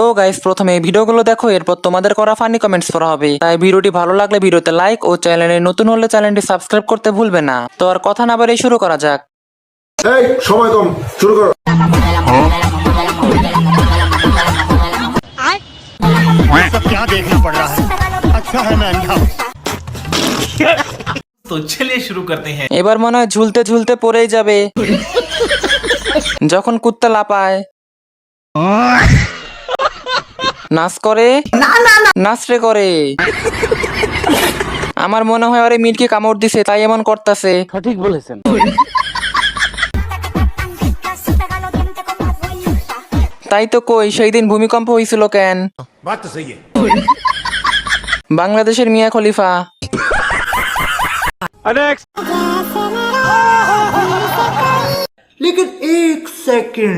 তো গাইস, প্রথমে এই ভিডিওগুলো দেখো, এরপর তোমাদের করা ফানি কমেন্টস পড়া হবে। তাই ভিডিওটি ভালো লাগলে ভিডিওতে লাইক ও চ্যানেলে নতুন হলে চ্যানেলটি সাবস্ক্রাইব করতে ভুলবে না। তো আর কথা না বাড়িয়ে শুরু করা যাক। এই সময় কম, শুরু করো। सब क्या देखना पड़ रहा है। अच्छा है मैं अंधा हूं। तो चलिए शुरू करते हैं। এবার মনে হয় ঝুলতে ঝুলতে পড়েই যাবে যখন কুত্তা লাপায়। নাচ করে নাচরে করে। আমার মনে হয় আরে মিটকে কামড় দিছে, তাই এমন করতেছে। সঠিক বলেছেন। তাই তো কই, সেই দিন ভূমিকম্প হয়েছিল কেন? बात तो सही है। বাংলাদেশের মিয়া খলিফা। लेकिन एक सेकंड।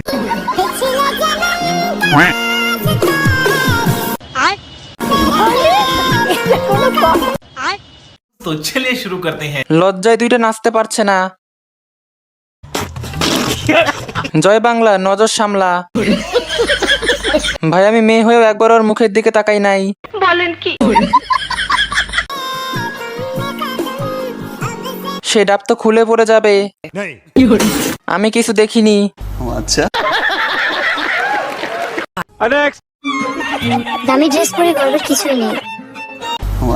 तो चलिए शुरू करते हैं। লজ্জায় দুইটা নাচতে পারছে না। জয় বাংলা, নজর সামলা। ভাই, আমি মেয়ে হয়েও একবার ওর মুখের দিকে তাকাই নাই। বলেন কি? সে ডাব তো খুলে পড়ে যাবে। नहीं। আমি কিছু দেখিনি। দামি ড্রেস পরে গর্বের কিছুই নেই।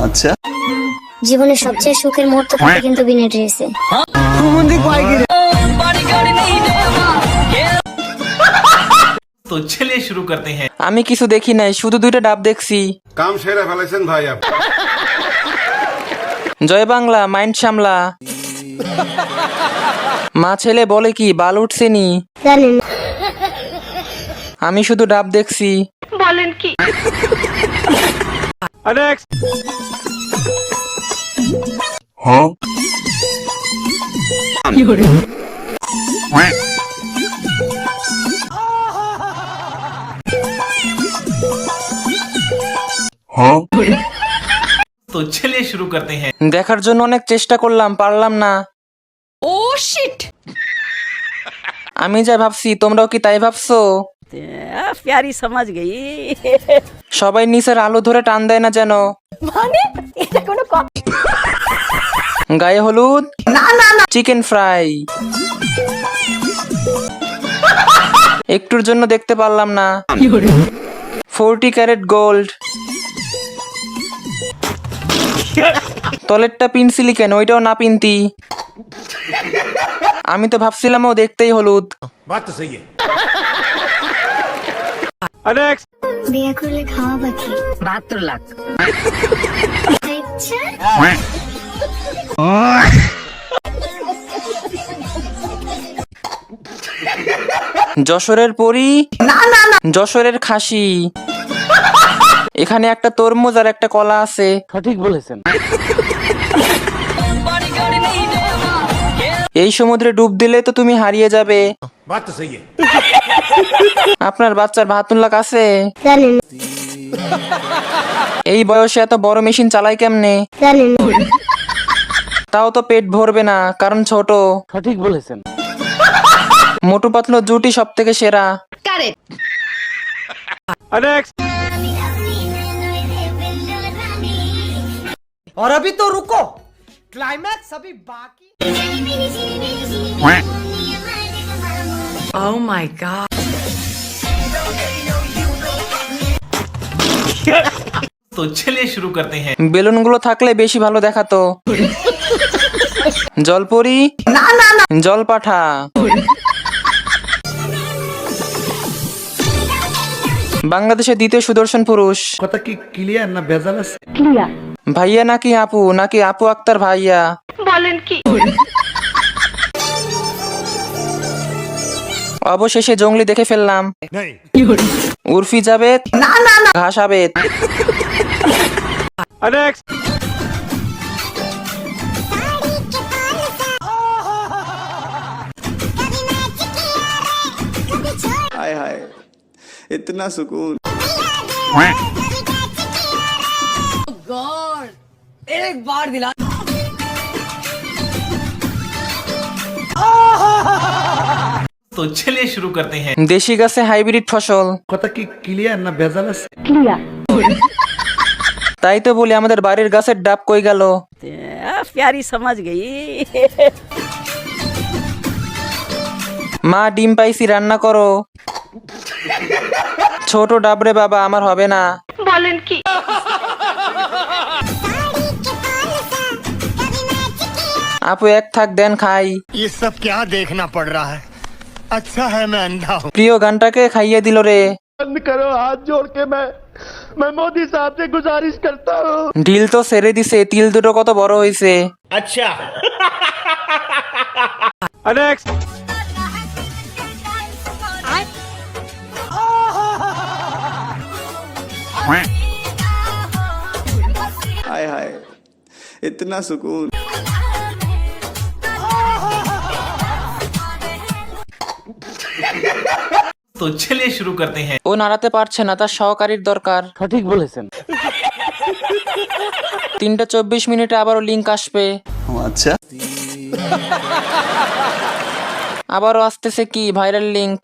আচ্ছা, জীবনের সবচেয়ে সুখের মুহূর্ত থাকে কিন্তু বিনা ড্রেসে। तो चलिए शुरू करते हैं। আমি কিছু দেখি নাই, শুধু দুইটা ডাব দেখছি। काम सेरा फैलेशन भाई आप। জয় বাংলা, মাইন্ড সামলা। মা ছেলে বলে কি, বাল উঠছেনি? জানেন আমি শুধু ডাব দেখছি। বলেন কি? तो चलिए शुरू करते हैं। দেখার জন্য অনেক চেষ্টা করলাম, পারলাম না। ও শিট! আমি যা ভাবছি তোমরাও কি তাই ভাবছো? प्यारी समझ गई। সবাই নিচের আলো ধরে টান দেয় না যেন। মানে এটা কোনো গায়ে হলুদ, চিকেন ফ্রাই। একটুর জন্য দেখতে পারলাম না। 40 ক্যারেট গোল্ড। তলেরটা পিনসিলি কেন, ওইটাও না পিনতি। আমি তো ভাবছিলাম ও দেখতেই হলুদ। बात तो सही है। বিয়ে করলে খাওয়া বাকি 72 লাখ। আচ্ছা, যশোরের পরি, যশোরের খাসি। এখানে একটা তরমুজ আর একটা কলা আছে। সঠিক বলেছেন। এই সমুদ্রে ডুব দিলে তো তুমি হারিয়ে যাবে। बात तो सही है। আপনার বাচ্চার 72 লাখ আছে? জানেন এই বয়সে এত বড় মেশিন চালাই কেমনে? জানেন তাও তো পেট ভরবে না, কারণ ছোট। সঠিক বলেছেন। মোটু পাতলো জুটি সব থেকে সেরা। और अभी तो रुको, क्लाइमैक्स अभी बाकी। Oh my god! तो चलिए शुरू करते हैं। বেলুনগুলো থাকলে বেশি ভালো দেখাতো। জলপরি, জল পাঠা। বাংলাদেশের দ্বিতীয় সুদর্শন পুরুষ। কথা কি ক্লিয়ার না ভেজাল আছে? ভাইয়া নাকি আপু, নাকি আপু আক্তার ভাইয়া? বলেন কি? অবশেষে জঙ্গলি দেখে ফেললাম। नहीं। উর্ফি জাবেদ, ঘাস আবেদ। हाय हाय, इतना सुकून। गॉड! एक बार दिला। तो चलिए शुरू करते हैं। দেশি গাছে হাইব্রিড ফসল। কথা কি ক্লিয়ার না ভেজাল আছে? তাই তো বলি আমাদের বাড়ির গাছের ডাব কই গেল। प्यारी समझ गई। মা ডিম পাইছি রান্না করো। ছোট ডাবরে বাবা আমার হবে না। বলেন কি? আপু এক থাক দেন খাই। ये सब क्या देखना पड़ रहा है। अच्छा है मैं अंधा हूँ। প্রিয় গানটাকে খাইয়ে দিল রে। बंद करो हाथ जोड़ के मैं मोदी साहब से गुजारिश करता हूँ। ঢিল তো ছেড়ে দিছে, তিল দুটো কত বড় হয়েছে। अच्छा हाय हाय इतना सुकून। तो चलिए शुरू करते हैं। ও নাড়াতে পারছে না, তার সহকারীর দরকার। সঠিক বলেছেন। 3:24 আবারও লিংক আসবে। अच्छा আবারও আসতেছে কি ভাইরাল লিংক।